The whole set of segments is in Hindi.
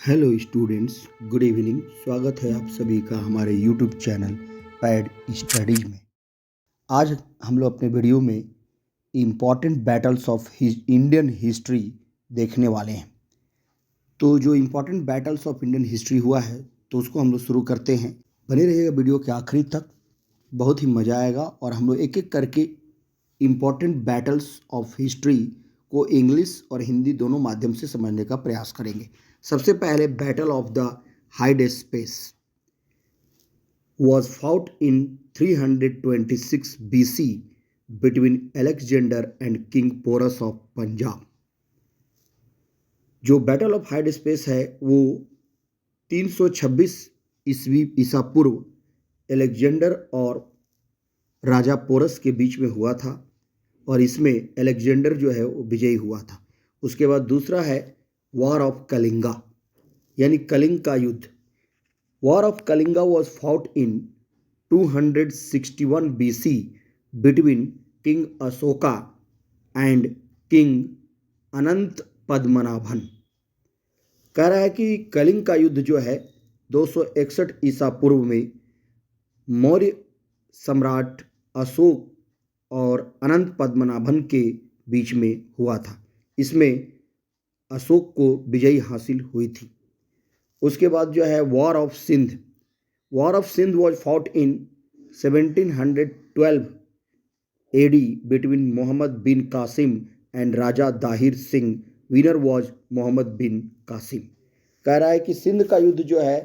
Hello students, good evening. स्वागत है आप सभी का हमारे यूट्यूब चैनल पैड स्टडीज में। आज हम लोग अपने वीडियो में important battles of Indian history देखने वाले हैं। तो जो important battles of Indian history हुआ है तो उसको हम लोग शुरू करते हैं। बने रहिएगा वीडियो के आखिरी तक, बहुत ही मज़ा आएगा और हम लोग एक एक करके इम्पॉर्टेंट बैटल्स ऑफ हिस्ट्री को इंग्लिश और हिंदी दोनों माध्यम से समझने का प्रयास करेंगे। सबसे पहले battle of the हाइडेस्पेस was fought in 326 BC between Alexander and King Porus of Punjab. जो बैटल ऑफ हाइडेस्पेस है वो 326 ईसा पूर्व एलेक्जेंडर और राजा पोरस के बीच में हुआ था और इसमें एलेक्जेंडर जो है वो विजयी हुआ था। उसके बाद दूसरा है वॉर ऑफ कलिंगा यानी कलिंग का युद्ध। War of Kalinga was fought in 261 BC between king Ashoka and king Anant Padmanabhan. कह रहा है कि कलिंग का युद्ध जो है 261 ईसा पूर्व में मौर्य सम्राट अशोक और अनंत पद्मनाभन के बीच में हुआ था। इसमें अशोक को विजयी हासिल हुई थी। उसके बाद जो है war of Sindh. War of Sindh was fought in 1712 AD between Mohammad bin Qasim and Raja Dahir Singh. Winner was Mohammad bin Qasim. कह रहा है कि सिंध का युद्ध जो है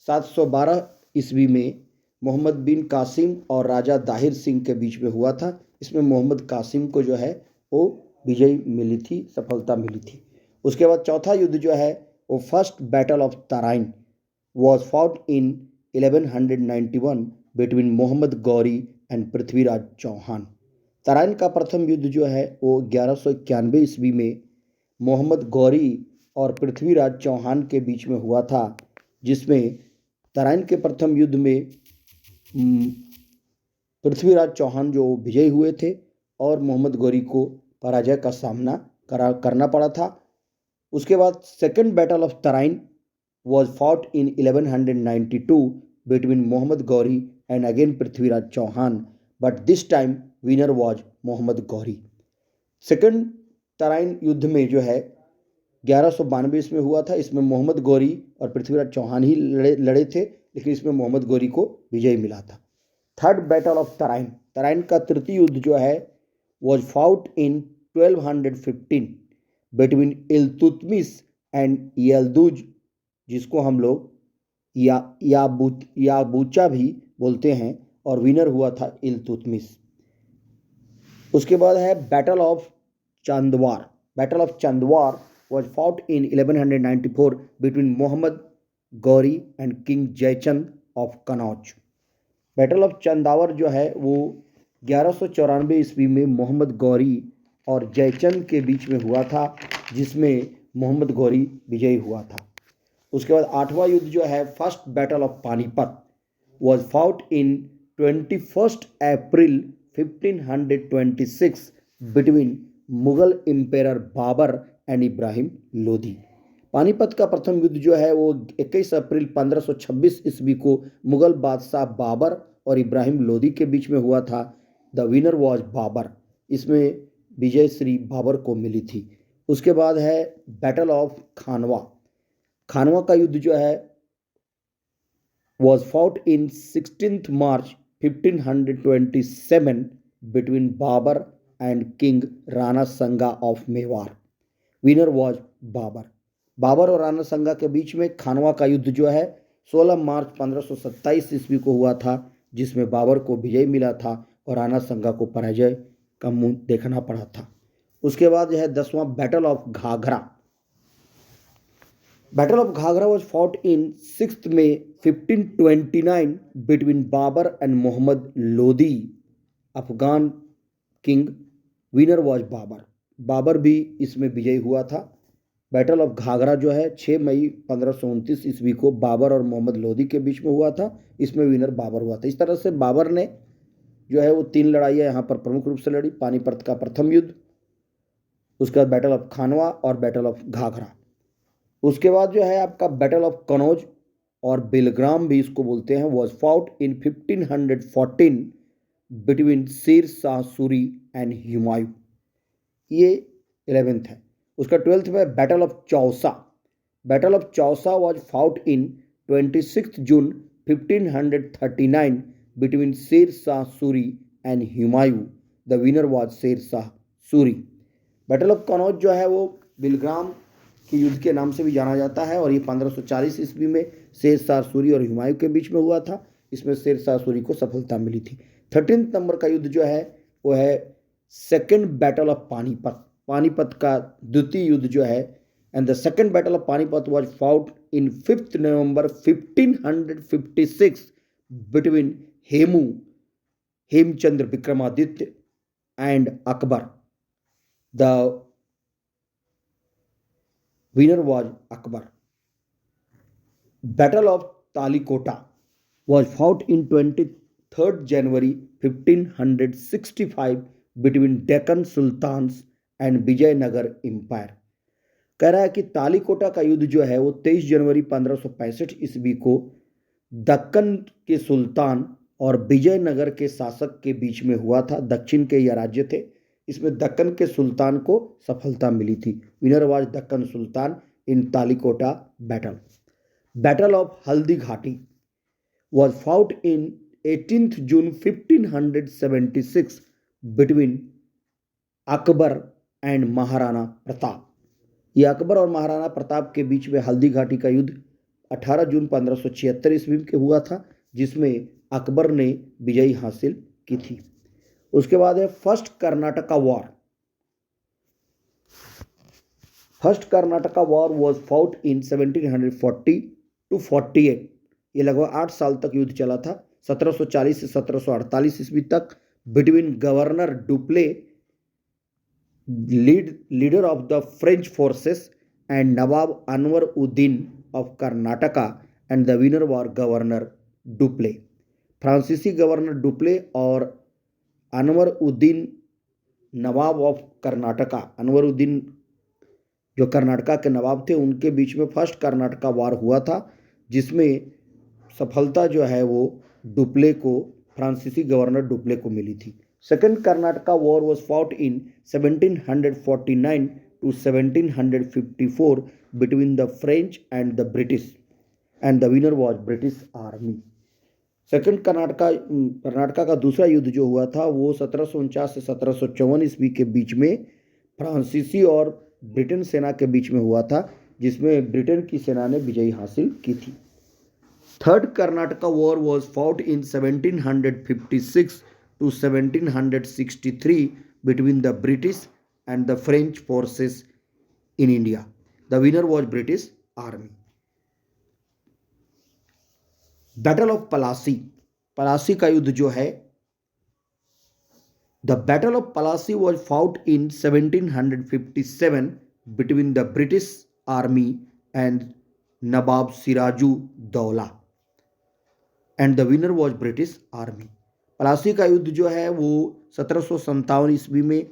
712 ईस्वी में मोहम्मद बिन कासिम और राजा दाहिर सिंह के बीच में हुआ था। इसमें मोहम्मद कासिम को जो है वो विजयी मिली थी, सफलता मिली थी। उसके बाद चौथा युद्ध जो है वो first battle of Tarain was fought in 1191 between Mohammad Ghori and Prithviraj Chauhan. Tarain का प्रथम युद्ध जो है वो 1191 ईस्वी में मोहम्मद गौरी और पृथ्वीराज चौहान के बीच में हुआ था, जिसमें तराइन के प्रथम युद्ध में पृथ्वीराज चौहान जो विजयी हुए थे और मोहम्मद गौरी को पराजय का सामना करना पड़ा था। उसके बाद second battle of Tarain was fought in 1192 between Mohammad Ghori and again Prithviraj Chauhan, but this time winner was Mohammad Ghori. Second Tarain युद्ध में जो है 1192 में हुआ था। इसमें मोहम्मद गौरी और पृथ्वीराज चौहान ही लड़े थे, लेकिन इसमें मोहम्मद गौरी को विजय मिला था। Third battle of Tarain. Tarain का तृतीय युद्ध जो है was fought in 1215 between Iltutmish and Yalduz, जिसको हम लोग याबूचा भी बोलते हैं, और विनर हुआ था इल्तुतमिश। उसके बाद है battle of Chandwar. Battle of Chandwar was fought in 1194 between Mohammad Ghori and king Jaichand of Kannauj. Battle of Chandawar जो है वो 1194 ईस्वी में मोहम्मद गौरी और जयचंद के बीच में हुआ था, जिसमें मोहम्मद गौरी विजयी हुआ था। उसके बाद आठवां युद्ध जो है first battle of Panipat was fought in 21 April 1526 between Mughal emperor Babur and Ibrahim Lodi. Panipat का प्रथम युद्ध जो है वो 21 अप्रैल 1526 ईस्वी को मुगल बादशाह बाबर और इब्राहिम लोदी के बीच में हुआ था। The winner was Babur. इसमें विजय श्री बाबर को मिली थी। उसके बाद है बैटल ऑफ खानवा। खानवा का युद्ध जो है was fought in 16 March 1527 between Babur and king Rana Sanga of Mewar. Winner was Babur. Babur और राणा संगा के बीच में खानवा का युद्ध जो है 16 मार्च 1527 ईस्वी को हुआ था, जिसमें बाबर को विजय मिला था और राणा संगा को पराजय का मुंह देखना पड़ा था। उसके बाद जो है 10वां battle of Ghaghra. Battle of Ghaghra was fought in 6 May 1529 between Babur and Mohammad Lodi Afghan king. Winner was Babur. Babur भी इसमें विजयी हुआ था। बैटल ऑफ घाघरा जो है 6 मई 1529 ईस्वी को बाबर और मोहम्मद लोदी के बीच में हुआ था। इसमें विनर बाबर हुआ था। इस तरह से बाबर ने जो है वो 3 लड़ाइयाँ यहाँ पर प्रमुख रूप से लड़ी। पानीपत का प्रथम युद्ध, उसके बाद बैटल ऑफ खानवा और बैटल ऑफ घाघरा। उसके बाद जो है आपका बैटल ऑफ कनौज और बेलग्राम भी इसको बोलते हैं, was fought in 1514 between Sher Shah Suri and Humayun. ये 11th है। उसका 12th में battle of Chausa. Battle of Chausa was fought in 26 June 1539 between Sher Shah Suri and Humayun. The winner was Sher Shah Suri. Battle of Kannauj जो है वो बिलग्राम के युद्ध के नाम से भी जाना जाता है और ये 1540 ईस्वी में शेर शाह सूरी और हुमायूं के बीच में हुआ था। इसमें शेर शाह सूरी को सफलता मिली थी। 13th नंबर का युद्ध जो है वो है second battle of Panipat. Panipat का द्वितीय युद्ध जो है, and the second battle of Panipat was fought in 5 November 1556 between Hemchandra Vikramaditya and Akbar. The winner was Akbar. Battle of Talikota was fought in 23 January 1565 between Deccan sultans and Vijayanagara empire. कह रहा है कि तालिकोटा का युद्ध जो है वो 23 जनवरी 1565 ईस्वी को दक्कन के सुल्तान और विजयनगर के शासक के बीच में हुआ था। दक्षिण के यह राज्य थे। इसमें दक्कन के सुल्तान को सफलता मिली थी। Winner was Deccan Sultan in Talikota battle. Battle of Haldi Ghati was fought in 18 June 1576 between Akbar and Maharana Pratap. ये अकबर और महाराणा प्रताप के बीच में हल्दी घाटी का युद्ध 18 जून 1576 ईस्वी के हुआ था, जिसमें अकबर ने विजयी हासिल की थी। उसके बाद है first Karnataka war. First Karnataka war was fought in 1740 to 48। ये लगभग 8 साल तक युद्ध चला था, 1740 से 1748 ईस्वी तक, between governor Dupleix leader of the French forces and Nawab Anwar Uddin of Karnataka and the winner was governor Dupleix. फ्रांसीसी गवर्नर डुप्ले और अनवर उद्दीन नवाब ऑफ कर्नाटका, अनवर उद्दीन जो कर्नाटका के नवाब थे, उनके बीच में फर्स्ट कर्नाटका वार हुआ था, जिसमें सफलता जो है वो डुप्ले को, फ्रांसीसी गवर्नर डुप्ले को मिली थी। Second Karnataka war was fought in 1749 to 1754 between the French and the British and the winner was British army. Second Karnataka का दूसरा युद्ध जो हुआ था वो 1749 से 1754 ईस्वी के बीच में फ्रांसीसी और ब्रिटेन सेना के बीच में हुआ था, जिसमें ब्रिटेन की सेना ने विजय हासिल की थी। Third Karnataka war was fought in 1756 to 1763 between the British and the French forces in India. The winner was British Army. Battle of Plassey. Plassey का युद्ध जो है, the battle of Plassey was fought in 1757 between the British army and Nawab Siraju Daula and the winner was British army. Plassey का युद्ध जो है वो 1757 ईस्वी में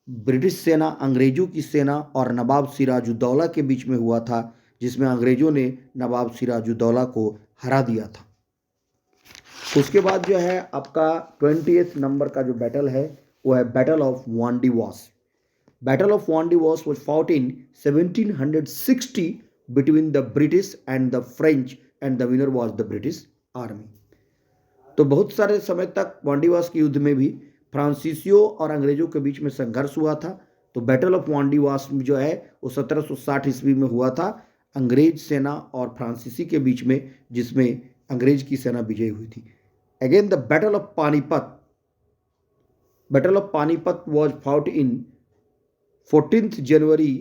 ब्रिटिश सेना, अंग्रेजों की सेना और नवाब सिराजुद्दौला के बीच में हुआ था, जिसमें अंग्रेजों ने नवाब सिराजुद्दौला को हरा दिया था। उसके बाद जो है आपका 20th नंबर का जो बैटल है वो है battle of Wandiwash. Battle of Wandiwash was fought in 1760 between the British and the French and the winner was the British army. तो बहुत सारे समय तक वांडीवास के युद्ध में भी फ्रांसीसियों और अंग्रेजों के बीच में संघर्ष हुआ था। तो बैटल ऑफ वांडीवास जो है वो 1760 ईस्वी में हुआ था, अंग्रेज सेना और फ्रांसीसी के बीच में, जिसमें अंग्रेज की सेना विजयी हुई थी। Again the battle of Panipat. Battle of Panipat was fought in 14th January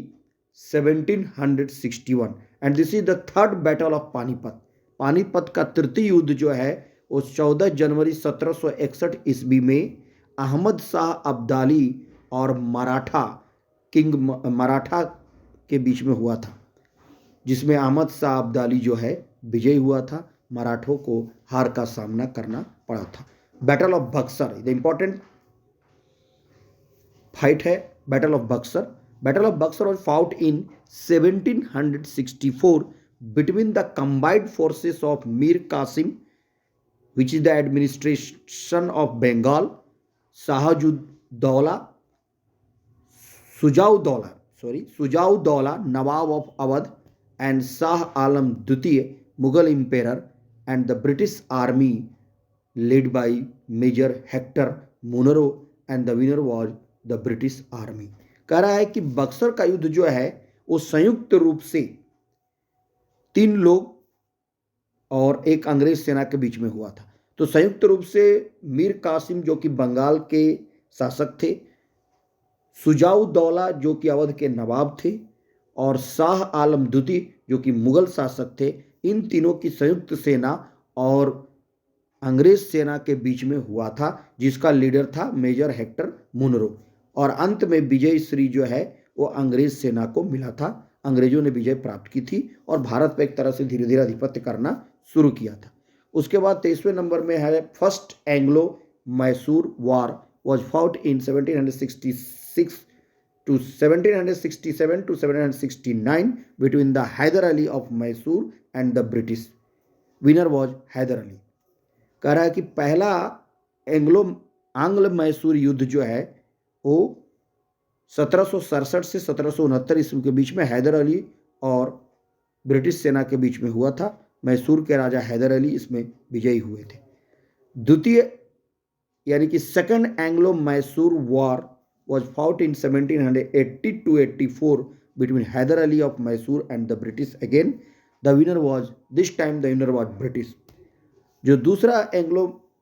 1761 and this is the third battle of Panipat. Panipat का तृतीय युद्ध जो है वो 14 जनवरी 1761 ईस्वी में अहमद शाह अब्दाली और मराठा के बीच में हुआ था, जिसमें अहमद शाह अब्दाली जो है विजयी हुआ था, मराठों को हार का सामना करना पड़ा था। Battle of Buxar, the important fight है battle of Buxar. Battle of Buxar was fought in 1764 between the combined forces of Mir Qasim, which is the administration of Bengal, Shahjud-Dawla, Sujaud-Dawla, Nawab of Awadh, and Shah Alam II, Mughal emperor, and the British army led by Major Hector Munro, and the winner was the British army. कह रहा है कि बक्सर का युद्ध जो है वो संयुक्त रूप से 3 लोग और एक अंग्रेज सेना के बीच में हुआ था। तो संयुक्त रूप से मीर कासिम जो कि बंगाल के शासक थे, सुजाउद्दौला जो कि अवध के नवाब थे, और शाह आलम द्वितीय जो कि मुगल शासक थे, इन तीनों की संयुक्त सेना और अंग्रेज सेना के बीच में हुआ था, जिसका लीडर था मेजर हेक्टर मुनरो। और अंत में विजय श्री जो है वो अंग्रेज सेना को मिला था। अंग्रेजों ने विजय प्राप्त की थी और भारत पर एक तरह से धीरे धीरे आधिपत्य करना शुरू किया था। उसके बाद 23वें नंबर में है first Anglo Mysore war was fought in 1767 to 1769 between the Hyder Ali of Mysore and the British. Winner was Hyder Ali. कह रहा है कि पहला आंग्ल मैसूर युद्ध जो है वो 1767 से 1769 ईस्वी के बीच में हैदर अली और ब्रिटिश सेना के बीच में हुआ था। मैसूर के राजा हैदर अली इसमें विजयी हुए थे। द्वितीय यानी कि second Anglo Mysore war was fought in 1780 to 84 between Hyder Ali of Mysore and the British. Again, the winner was British. जो दूसरा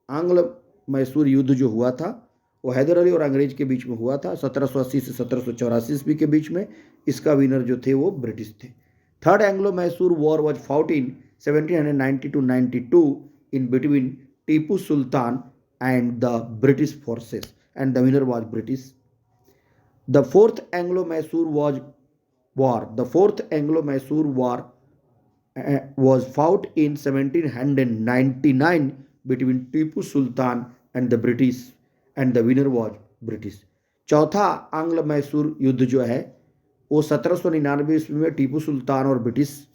आंग्ल मैसूर युद्ध जो हुआ था वो हैदर अली और अंग्रेज के बीच में हुआ था 1780 से 1784 ईस्वी के बीच में। इसका विनर जो थे वो ब्रिटिश थे। Third Anglo Mysore war was fought in 1790 to 92 in between Tipu Sultan and the British forces, and the winner was British. The fourth Anglo-Mysore war was fought in 1799 between Tipu Sultan and the British, and the winner was British. चौथा आंग्ल मैसूर युद्ध जो है वो 1799 ईस्वी में टीपू सुल्तान और ब्रिटिश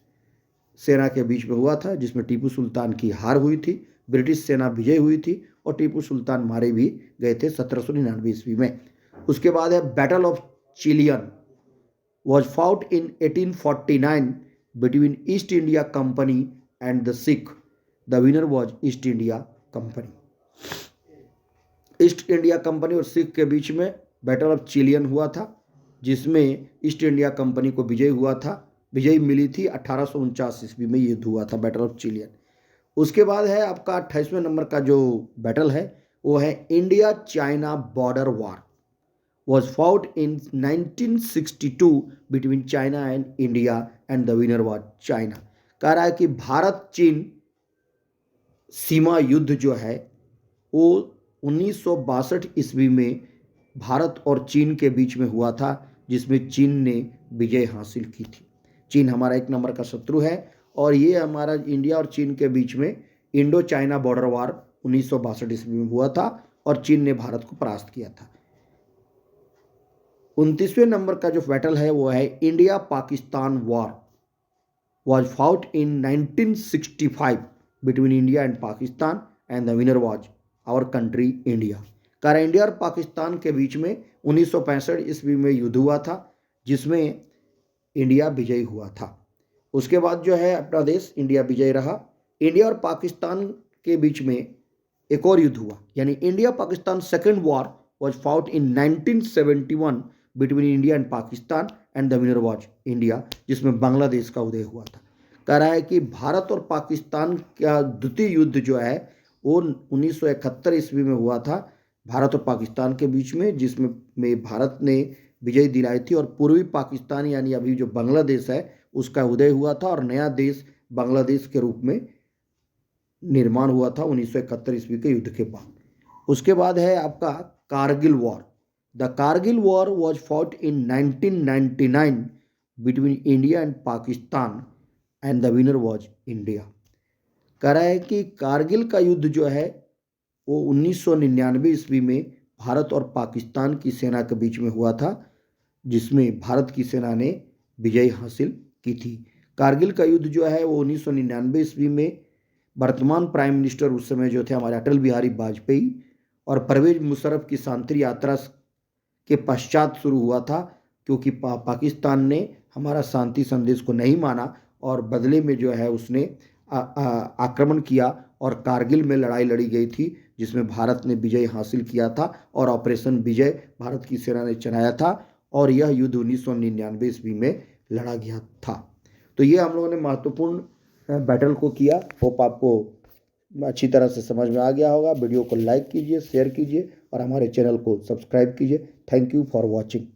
सेना के बीच में हुआ था, जिसमें टीपू सुल्तान की हार हुई थी, ब्रिटिश सेना विजय हुई थी और टीपू सुल्तान मारे भी गए थे 1799 ईस्वी में। उसके बाद है battle of Chilean was fought in 1849 between east India company and the Sikh. The winner was east India company. East India company और सिख के बीच में बैटल ऑफ चिलियन हुआ था, जिसमें ईस्ट इंडिया कंपनी को विजय मिली थी। 1849 ईस्वी में ये हुआ था बैटल ऑफ चिलियन। उसके बाद है आपका 28वें नंबर का जो बैटल है वो है India China border war was fought in 1962 between China and India, and the winner was China. कह रहा है कि भारत चीन सीमा युद्ध जो है वो 1962 ईस्वी में भारत और चीन के बीच में हुआ था, जिसमें चीन ने विजय हासिल की थी। चीन हमारा 1 नंबर का शत्रु है और ये हमारा इंडिया और चीन के बीच में इंडो चाइना बॉर्डर वॉर 1962 ईस्वी में हुआ था और चीन ने भारत को परास्त किया था। 29वें नंबर का जो बैटल है वो है India Pakistan war was fought in 1965 between India and Pakistan, and the winner was our country India. कारण इंडिया और पाकिस्तान के बीच में 1965 ईस्वी में युद्ध हुआ था, जिसमें इंडिया विजयी हुआ था। उसके बाद जो है अपना देश इंडिया विजयी रहा। इंडिया और पाकिस्तान के बीच में एक और युद्ध हुआ, यानी India Pakistan second war was fought in 1971 between India and Pakistan, and the winner was India, जिसमें बांग्लादेश का उदय हुआ था। कह रहा है कि भारत और पाकिस्तान का द्वितीय युद्ध जो है वो 1971 ईस्वी में हुआ था भारत और पाकिस्तान के बीच में, जिसमें भारत ने विजय दिलाई थी और पूर्वी पाकिस्तान यानी अभी जो बांग्लादेश है उसका उदय हुआ था और नया देश बांग्लादेश के रूप में निर्माण हुआ था 1971 ईस्वी के युद्ध के बाद। उसके बाद है आपका Kargil war. The Kargil war was fought in 1999 between India and Pakistan, and the winner was India. कह रहा है कि कारगिल का युद्ध जो है वो 1999 ईस्वी में भारत और पाकिस्तान की सेना के बीच में हुआ था, जिसमें भारत की सेना ने विजय हासिल की थी। कारगिल का युद्ध जो है वो 1999 ईस्वी में वर्तमान प्राइम मिनिस्टर उस समय जो थे हमारे अटल बिहारी वाजपेयी और परवेज मुशर्रफ की शांति यात्रा के पश्चात शुरू हुआ था, क्योंकि पाकिस्तान ने हमारा शांति संदेश को नहीं माना और बदले में जो है उसने आक्रमण किया और कारगिल में लड़ाई लड़ी गई थी, जिसमें भारत ने विजय हासिल किया था और ऑपरेशन विजय भारत की सेना ने चलाया था और यह युद्ध 1999 ईस्वी में लड़ा गया था। तो ये हम लोगों ने महत्वपूर्ण बैटल को किया। होप आपको अच्छी तरह से समझ में आ गया होगा। वीडियो को लाइक कीजिए, शेयर कीजिए और हमारे चैनल को सब्सक्राइब कीजिए। Thank you for watching.